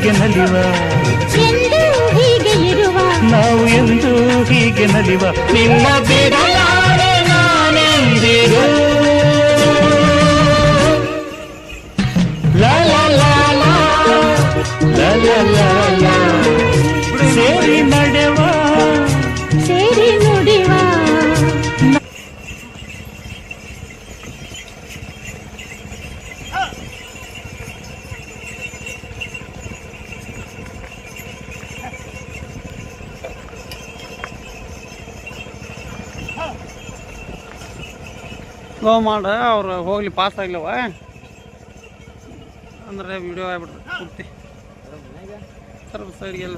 ಹೀಗೆ ನಲಿವ ಎಂದು ಹೀಗೆ ಇರುವ ನಾವು ಎಂದು ಹೀಗೆ ನಲಿವ ನಿನ್ನ ಬಿಡಲಾರೆ ನಾನೆಂದಿರು ಲಾ ಲಾ ಲಾ ಲಾ ಲಾ ಲಾ ಲಾ ಲಾ ಸೇರಿ ನಡೆವ ಸೇರಿ ನುಡಿವ ಗೋ ಮಾಡ ಅವ್ರು ಹೋಗ್ಲಿ ಪಾಸ್ ಆಗ್ಲವ ಅಂದ್ರೆ ವಿಡಿಯೋ ಆಗ್ಬಿಡ್ರಿ ಪೂರ್ತಿ ಸರ್ ಸೈಡ್ಗೆಲ್ಲ